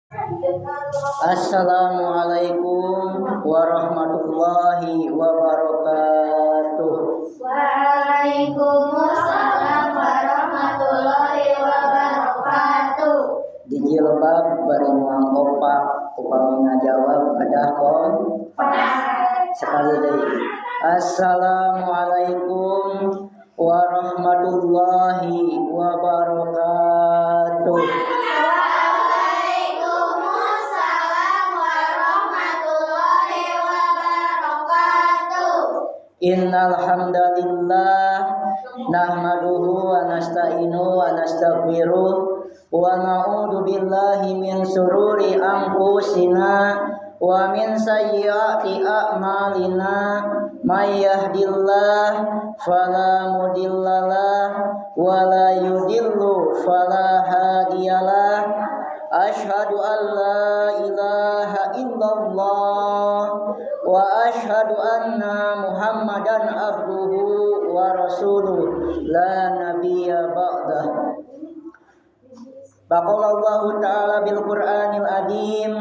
Assalamualaikum warahmatullahi wabarakatuh. Waalaikumsalam warahmatullahi wabarakatuh. Di jilbab bari moal opak upami ngajawab kadah kom. Sekali deui. Assalamualaikum warahmatullahi wabarakatuh. Waalaikumsalam warahmatullahi wabarakatuh. Innal hamdalillah nahmaduhu wa nasta'inu wa nastaghfiruh wa na'udzu billahi min sururi anfusina wa min sayyiati a'malina may yahdihillah fala mudhillalah wa la yudhillu fala hadiyalah. Asyhadu an la ilaha illallah wa asyhadu anna Muhammadan abduhu wa rasuluh la nabiyya ba'dah. Baqalallahu ta'ala bil Qur'anil azim.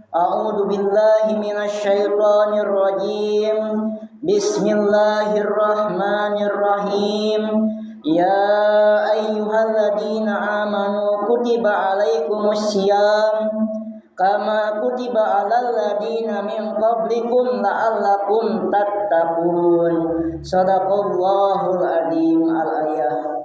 A'udzu billahi minasy syaithanir rajim. Bismillahirrahmanirrahim. Ya ayyuhalladzina amanu kutiba alaikumus syiyam kama kutiba alal ladzina min qablikum la'allakum tattaqun. Shadaqallahul azim. Al-ayah.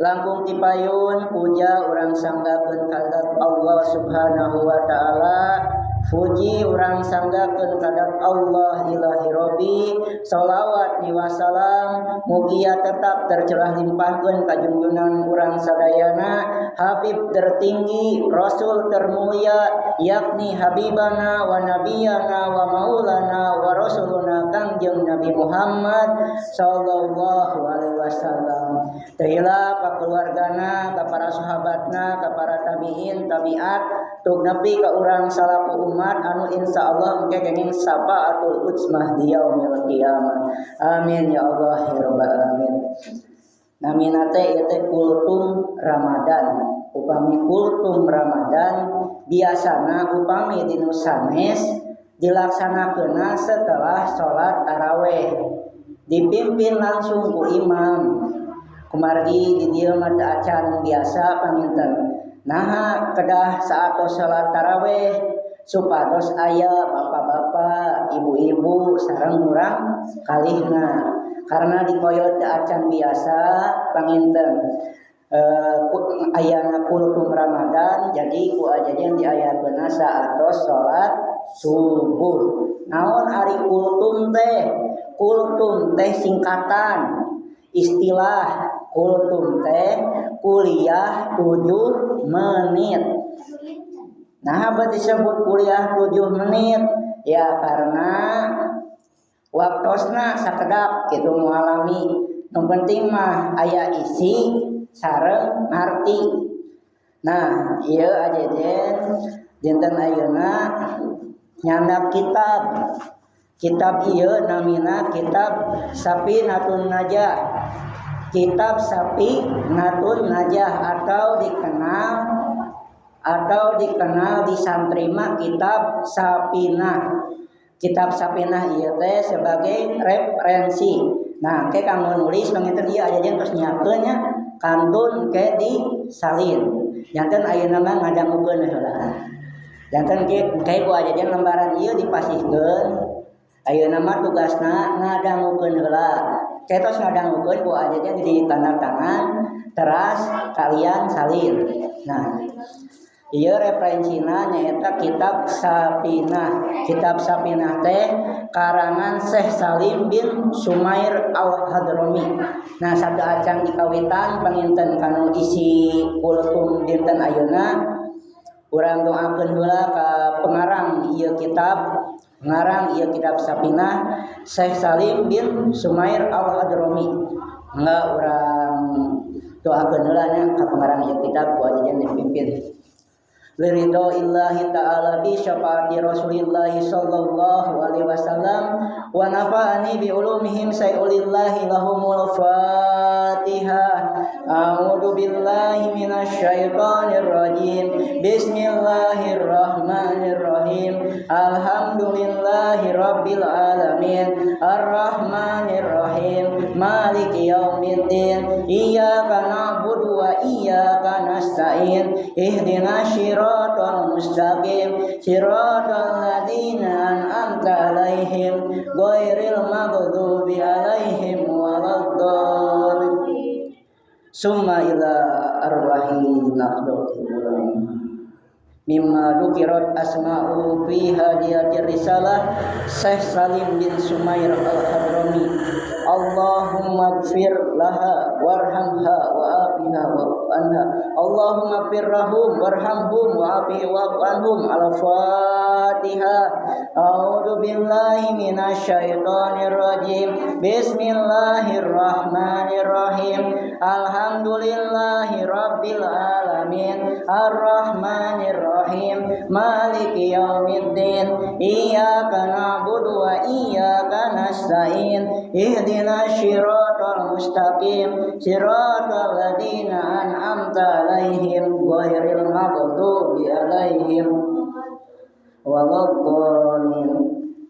Langkung tipayun puja urang sanggakeun kadat Allah Subhanahu wa taala. Puji urang sanggakeun kadat Allah ilahi Robbi. Shalawat ni wasalam mugia tetap tercurah limpahkeun ka junjungan urang sadayana Habib tertinggi Rasul termulia yakni Habibana wa Nabiyana wa Maulana wa Rasuluna Kangjeng Nabi Muhammad sallallahu alaihi wasallam. Teulah ka keluargana, ka para sahabatna, ka para tabiin, tabiat, tug nepi ka urang salaku umat anu insyaallah engke kenging syafaatul utsmah di yaumil qiyamah. Amin ya Allah ya rabbal alamin. Namina teh ieu teh kultum Ramadan. Upami kultum Ramadan biasana upami dinu sanes dilaksanakeunna setelah salat tarawih. Dipimpin langsung ku imam. Kumargi di dieu mah teu acan biasa panginten. Naha kedah saatos salat tarawih supados aya bapak-bapak, ibu-ibu sareng urang kalihna. Karena dikoyot teu acan biasa panginten. Ayana kultum Ramadan jadi ku ajajan diayakeunna saatos salat subuh. Naon ari kultum teh? Kultum teh singkatan istilah kultum teh kuliah 7 menit. Nah, apa disebut kuliah 7 menit? Ya karena waktosna sakedap kitu mengalami. Nu penting mah aya isi sareng ngarti. Nah, ieu ajejen dinten ayeuna nyandak kitab. Kitab ieu namina kitab Safinatun Najah. Kitab Safinatun Najah atau dikenal di santri mah kitab Safinah. Kitab Safinah ieu teh sebagai referensi. Nah, ke kanggo nulis panginten ieu ajajan tos nyiapkeun nya kantun ke disalin. Janten ayeuna mah ngadangukeun heula. Janten ke ku ajajan lembaran ieu dipasihkeun. Ayeuna mah tugasna ngadangukeun heula. Ketos ngadangukeun ku ajajan di tanda tangan teras kalian salin. Nah, ieu referensina nyaeta kitab Safinah. Kitab Safinah teh karangan Syekh Salim bin Sumair Al-Hadrami. Nah, sabda acan dikawitan panginten kanu isi kultum dinten ayeuna urang doakeun heula ka pengarang ieu kitab. Pengarang ieu kitab Safinah Syekh Salim bin Sumair Al-Hadrami. Enggak urang doakeun heula nya ka pengarang ieu kitab ku ajajan dipimpin. liridaillahi ta'ala bi syafaati Rasulillah sallallahu alaihi wasallam wa nafa'ani bi ulumihim sayulillahi lahumul Fatihah. A'udzu billahi minasy syaithanir rajim. Bismillahirrahmanirrahim. Alhamdulillahi rabbil alamin. Arrahmanir rahim. Maliki yaumiddin. Iyyaka na'budu wa iyyaka nasta'in. Ihdinas siratal mustaqim. Siratal ladzina an'amta 'alaihim ghairil maghdubi 'alaihim waladdallin. Summa ila arwahi nahdlatul mimma dukirat asma'u fi hadiyatir risalah Syekh Salim bin Sumair al-Hadrami. Allahumma gfir laha warhamha wa afiha wa anha. Allahumma gfirlahum warhamhum wa afiha wa anhum. Al-Fatihah. A'udzu billahi minasy syaithanir rajim. Bismillahirrahmanirrahim. Alhamdulillahi rabbil alamin. Ar-Rahmanir rahim. Maliki yaumiddin. Iyyaka na'budu wa iyyaka nasta'in. Ihdinas siratal mustaqim. Siratal ladzina an'amta 'alaihim ghairil maghdubi 'alaihim waladdallin.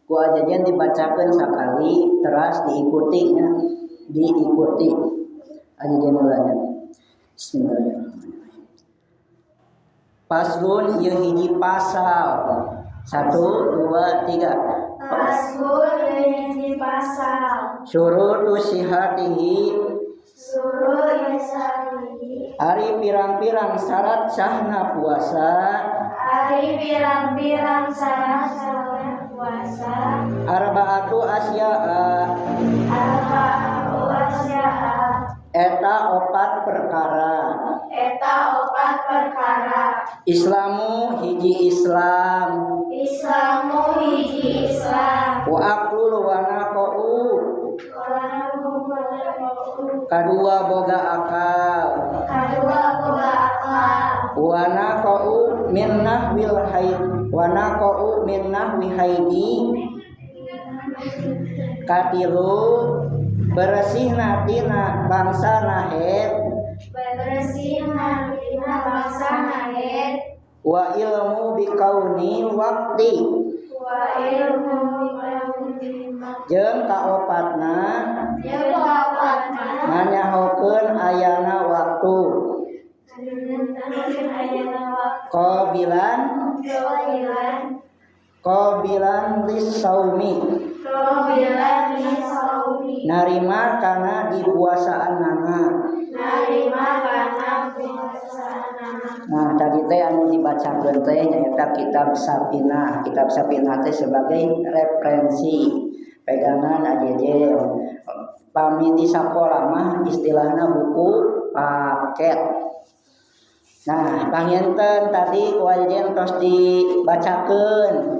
Ku ajajan dibacakeun sakali teras diikutinya, diikuti ajajan ulanya. Bismillahirrahmanirrahim. Paslun ieu hiji pasal. 1 2 3. Paslun ieu hiji pasal. Syurutu sihatihi. Suruh yasarihi. Ari pirang-pirang syarat sahna puasa. Ari pirang-pirang syarat puasa. Arba'atu asya'a. Arba'atu asya'a. Eta 4 perkara. Eta 4 perkara. Islamu hiji Islam. Islamu hiji Islam. Wa aqlul wa naqu. Kadua boga akal. Kadua boga akal. Wa naqu min nahwil haid. Wa naqu min nahwi haidi. Katilu bersihna tina bangsana haid. Bersihna tina bangsana haid. Wa ilmu bikauni waqti. Wa ilmu bikauni jeung kaopatna jeung kaopatna nganyahokeun ayana waktu. Qabilan lis-saumi. Qabilan lis-saumi. Narima kana dipuasaannana. Narima kana dipuasaannana. Nah, tadi teh anu dibacakeun teh nyaeta kitab Sapinah. Kitab Sapinah teh sebagai referensi pegangan ajeje. Pami di sakola mah istilahna buku paket. Nah, panginten tadi kuajen tos dibacakeun.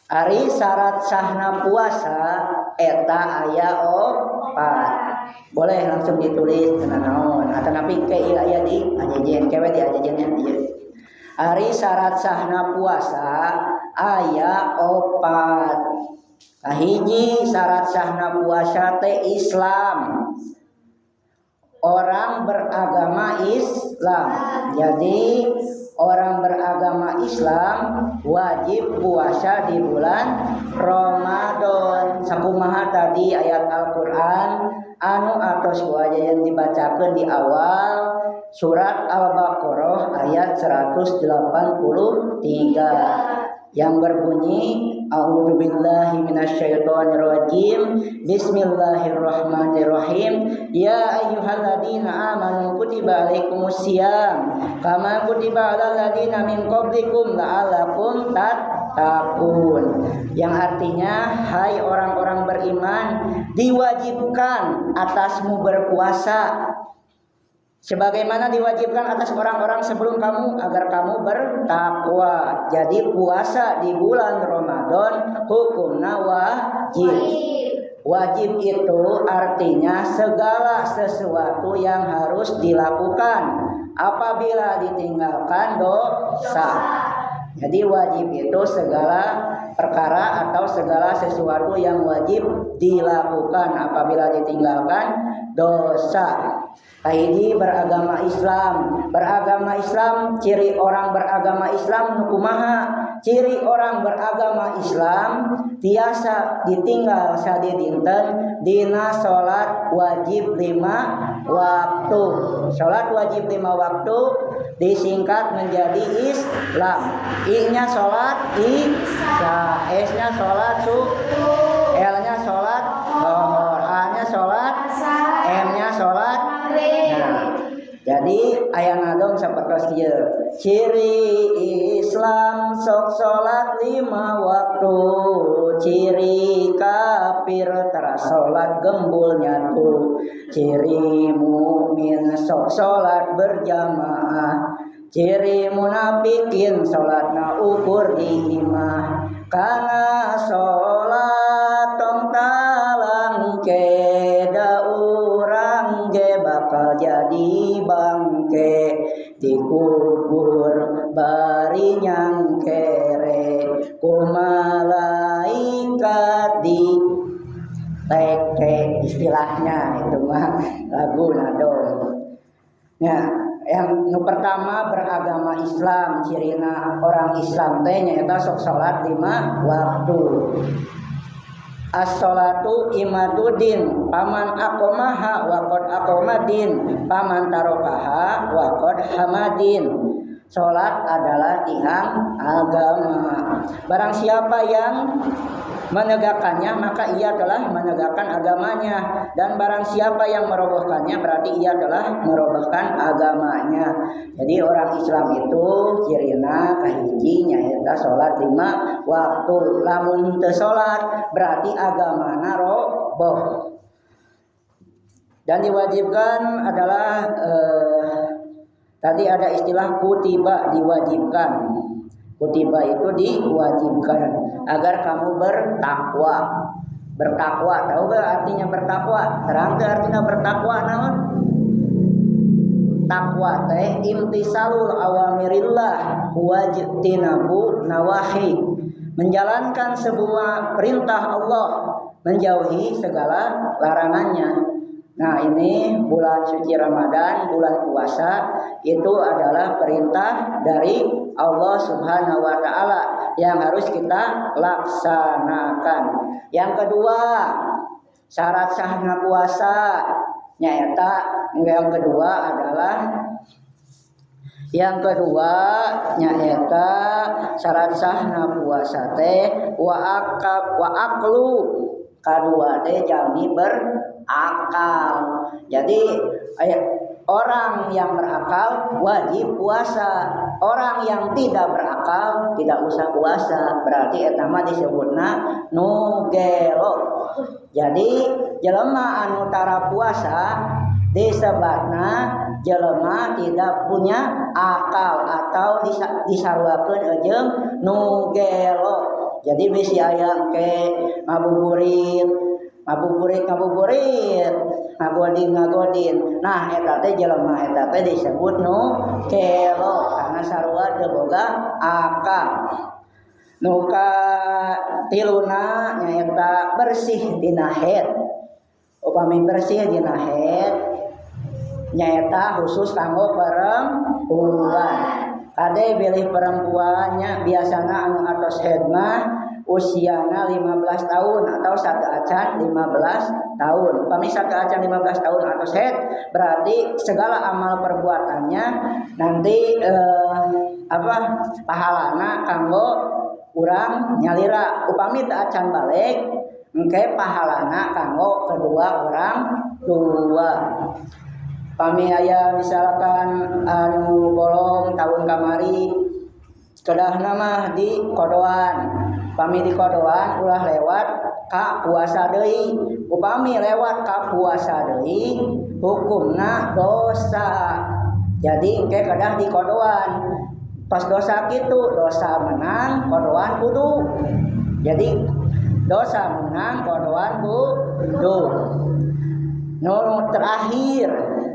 Ari syarat sahna puasa eta aya 4. Boleh langsung ditulis cenah naon. Atanapi ke ieu aya di ajejen, kewe di ajejennya ieu. Ari syarat sahna puasa aya 4. Kahiji syarat sahna puasa teh Islam. Orang beragama Islam. Jadi orang beragama Islam wajib puasa di bulan Ramadan. Sakumaha tadi ayat Al-Qur'an anu atos yang dibacakeun di awal surat Al-Baqarah ayat 183 yang berbunyi A'udzu billahi minasyaitonir rajim. Bismillahirrahmanirrahim. Ya ayyuhalladzina amanu kutiba alaikumusiyam kama kutiba alal ladzina min qablikum la'allakum tattaqun. Yang artinya, hai orang-orang beriman, diwajibkan atasmu berpuasa sebagaimana diwajibkan atas orang-orang sebelum kamu agar kamu bertakwa. Jadi puasa di bulan Ramadan hukumna wajib. Wajib itu artinya segala sesuatu yang harus dilakukan apabila ditinggalkan dosa. Jadi wajib itu segala perkara atau segala sesuatu yang wajib dilakukan apabila ditinggalkan dosa. Kahiji beragama Islam. Beragama Islam, ciri orang beragama Islam kumaha? Ciri orang beragama Islam tiasa ditinggal sadidinten dina salat wajib 5 waktu. Salat wajib 5 waktu disingkat menjadi Islam. I-nya salat Isya, S-nya salat subuh, L-nya salat zuhur, A-nya salat, M-nya salat. Nah, jadi aya ngadong sapertos ieu. Ciri Islam sok salat 5 waktu, ciri kafir tara salat gembul nyatu, ciri mukmin sok salat berjamaah, ciri munafikin salatna ukur di imah. Kana salat tong talangke da urang ge bakal jadi bangke, dikubur bari nyangkere ku malaikat di teke, istilahnya itu mah lagu nadong. Ya, yang pertama beragama Islam, cirina orang Islam teh nyaeta sok salat 5 waktu. As-sholatu imaduddin, paman aqomaha wa qad aqomadin, paman tarokaha wa qad hamadin. Salat adalah tiang agama. Barang siapa yang menegakkannya maka ia telah menegakkan agamanya, dan barang siapa yang merobohkannya berarti ia telah merobohkan agamanya. Jadi orang Islam itu cirina kahiji nyaeta salat 5 waktu. Lamun teu salat berarti agamana roboh. Dan diwajibkan adalah tadi ada istilah kutiba, diwajibkan. Kutiba itu diwajibkan agar kamu bertakwa. Bertakwa, tahu gak artinya bertakwa? Terang ke artinya bertakwa naon? Takwa teh imtisalul awamirillah wajtinabu nawahi. Menjalankan sebuah perintah Allah, menjauhi segala larangannya. Nah, ini bulan suci Ramadan, bulan puasa, itu adalah perintah dari Allah Subhanahu wa taala yang harus kita laksanakan. Yang kedua, syarat sahnya puasa nyaeta yang kedua nyaeta syarat sahna puasa teh wa aqlu, kadua teh jami berakal. Jadi orang yang berakal wajib puasa, orang yang tidak berakal tidak usah puasa. Berarti eta mah disebutna nugelo. Jadi jelema anu tara puasa disebutna jelema tidak punya akal atau disarwakeun jeung nugelo. Jadi bisi aya ke ngabuburit, ngagodin. Nah, eta teh jelema eta teh disebut nugelo karena sarua teu boga akal. Nu katiluna nyaeta bersih dina haid. Upami bersih dina haid nyaeta khusus kanggo perempuan. Kade bilih perempuannya biasana anu atos haid mah usiana 15 tahun atau sakaacan 15 tahun. Upami sakaacan 15 tahun atos haid berarti segala amal perbuatannya nanti pahalana kanggo urang nyalira. Upami teu acan balik engke pahalana kanggo kedua orang tua. Pami aya misalkan anu bolong tahun kamari kedahna mah di kodoan. Pami di kodoan ulah lewat ka puasa deui. Upami lewat ka puasa deui hukumna dosa. Jadi engke kedah di kodoan. Pas dosa kitu, dosa menang, kodoan kudu. Jadi dosa menang, kodoan kudu. No terakhir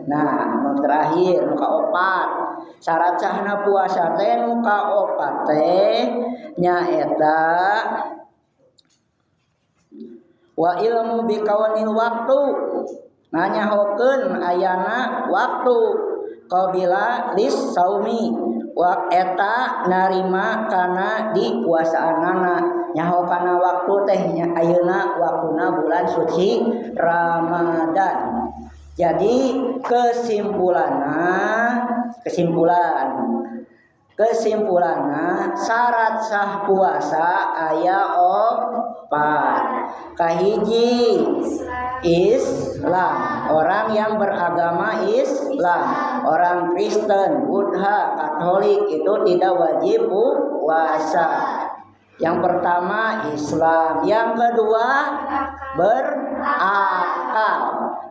Nah, nu terakhir nu kaopat syarat sahna puasa teh nu kaopat teh nyaeta wa ilmu bikawanil waktu nanyahokeun ayana waktu qabila lis saumi wa eta narima kana di puasaanana nyaho kana waktu teh ayeuna waktuna bulan suci Ramadan. Jadi kesimpulanna syarat sah puasa aya opat. Kahiji Islam, orang yang beragama Islam, orang Kristen, Buddha, Katolik itu tidak wajib puasa. Yang pertama Islam, yang kedua berakal.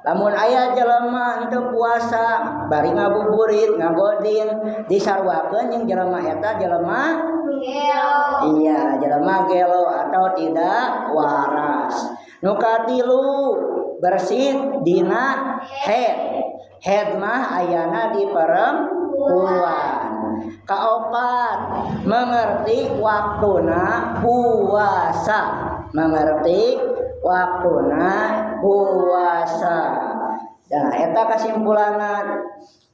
Lamun aya jelema henteu puasa bari ngabuburit ngagodin disarwakeun jeung jelema eta jelema gelo. Iya, jelema gelo atau tidak waras. Nu katilu bersih dina head mah ayana di perempuan. Kaopat mengerti waktuna puasa, Nah, eta kesimpulanna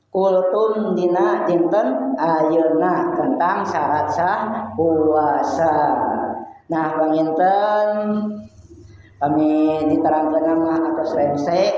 kultum dina dinten ayeuna tentang syarat sah puasa. Nah, panginten kami diterangkeun mah atos rensek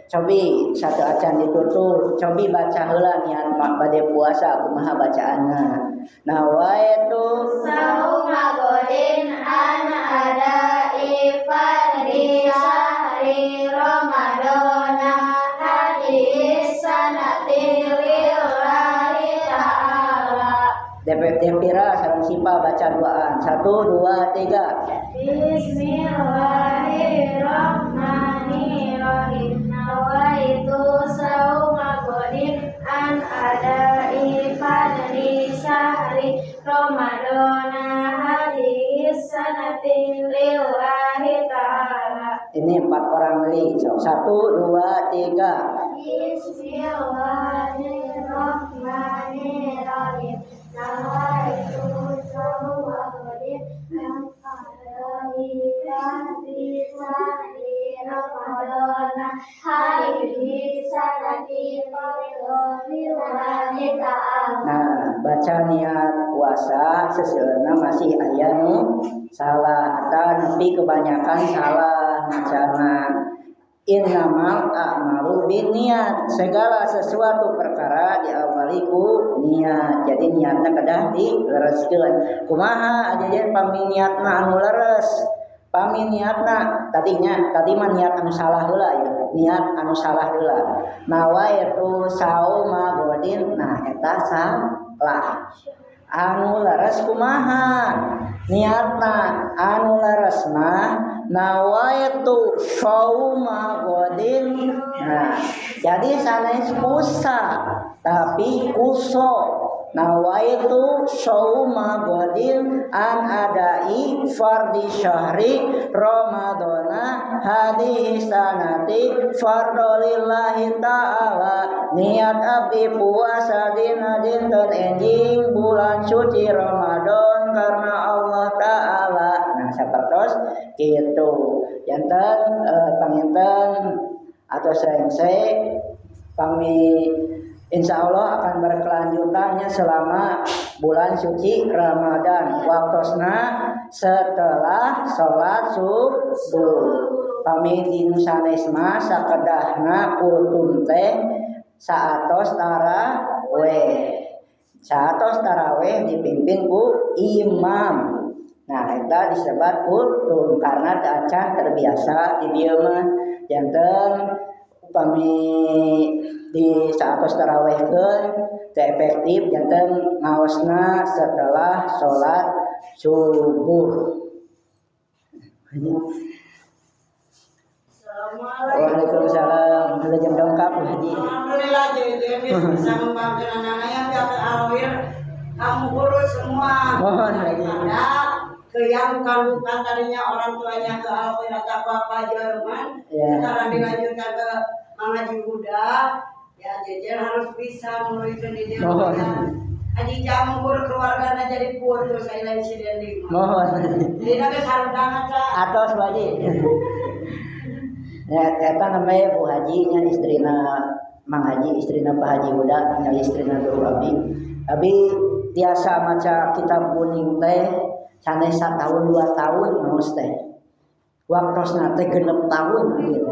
cobi satu acan ditutup cobi baca heula niat bade puasa kumaha bacaanna. Nawaitu sauma godin an ada ifadri sahri Ramadana hadis sanati lillahi ta'ala. Depira sareng sipa baca duaan 1 2 3. Bismillahirrahmanirrahim. Nawaitu sauma godin an ada ifadri sahri Ramadana hadis sanati lillahi ta'ala. Ini 4 orang li. 1 2 3. Bismillahirrahmanirrahim. Nawaitu sauma godin an ada ifadri sahri Ramadana hadis sanati lillahi ta'ala. Nah, baca niat puasa seseuna masih aya nu salah atau nepi kebanyakan salah macana. Innamal a'malu binniat, segala sesuatu perkara diawali ku niat. Jadi niatna kedah dilereskeun. Kumaha ajajan paminiatna anu leres? Paminiatna tadi mah niat anu salah heula ya. Niat anu salah heula. Nawaitu sauma godin, nah eta salah. Anu leres kumaha? Niatna anu leres mah nawaitu sauma godin. Nah, jadi sanes puasa tapi kuso. Nawaitu sauma godin an adai fardhi syahri Ramadana hadis sanati fardolillahi ta'ala. Niat abdi puasa dina dinten enjing bulan suci Ramadan karena Allah Ta'ala. Nah, sapertos kitu. Janten panginten atau srengse kami insya Allah akan berkelanjutannya selama bulan suci Ramadan. Waktosna setelah sholat subuh. Kami di Nusanesma sakedahna kultum teh saatos taraweh. Saatos taraweh dipimpin ku imam. Nah, eta disebut kultum karena acan terbiasa di dieu mah janten upami di saatos tarawehkeun teu efektif janten ngaosna setelah sholat subuh. Waalaikumsalam. Sudah jam dongkap Haji. Alhamdulillah jadi bisa membantu anak-anak yang dapat awir kamu urus semua. Mohon Haji. Ke yang bukan tadinya orang tuanya ke awir atau apa Jerman, sekarang dilanjutkan ke Mama Jihuda. Ya, jajan harus bisa memberikan ide. Mohon. Aji campur keluarganya jadi pur terus saya lain siden di. Mohon. Jadi nabi sarundangan sa. Atos Haji. Ya, eta namanya Bu Haji nya istrina Mang Haji, istrina Pak Haji Huda, nya istrina Guru Abi. Abi tiasa maca kitab kuning teh sanes 1 tahun 2 tahun maos teh. Waktosna teh 6 tahun gitu.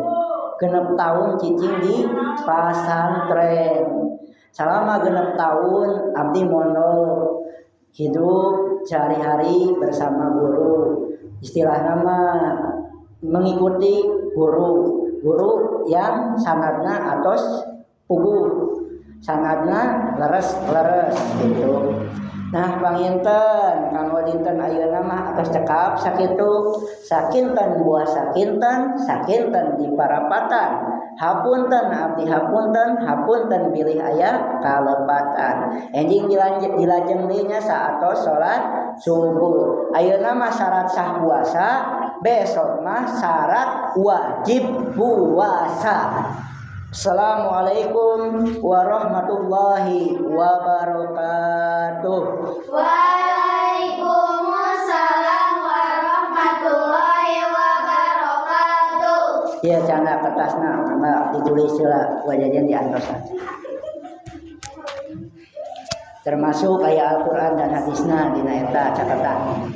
6 tahun cicing di pasantren. Selama 6 tahun abdi mondok hidup sehari-hari bersama guru. Istilah nama mengikuti guru yang sanadna atos pugu, sanadna leres gitu. Nah, panginten kanggo dinten ayeuna mah atos cekap sakitu, sakinten buah sakinten di parapatan. Hapunten abdi hapunten bilih aya kalepatan. Enjing dilajeng deui nya saatos salat subuh. Ayeuna mah syarat sah puasa, besok mah syarat wajib puasa. Assalamualaikum warahmatullahi wabarakatuh. Waalaikumsalam warahmatullahi wabarakatuh. Ya canda kertasna mangga ditulis heula wajajan diantosan. Termasuk aya Al-Qur'an dan hadisna dina eta catatan.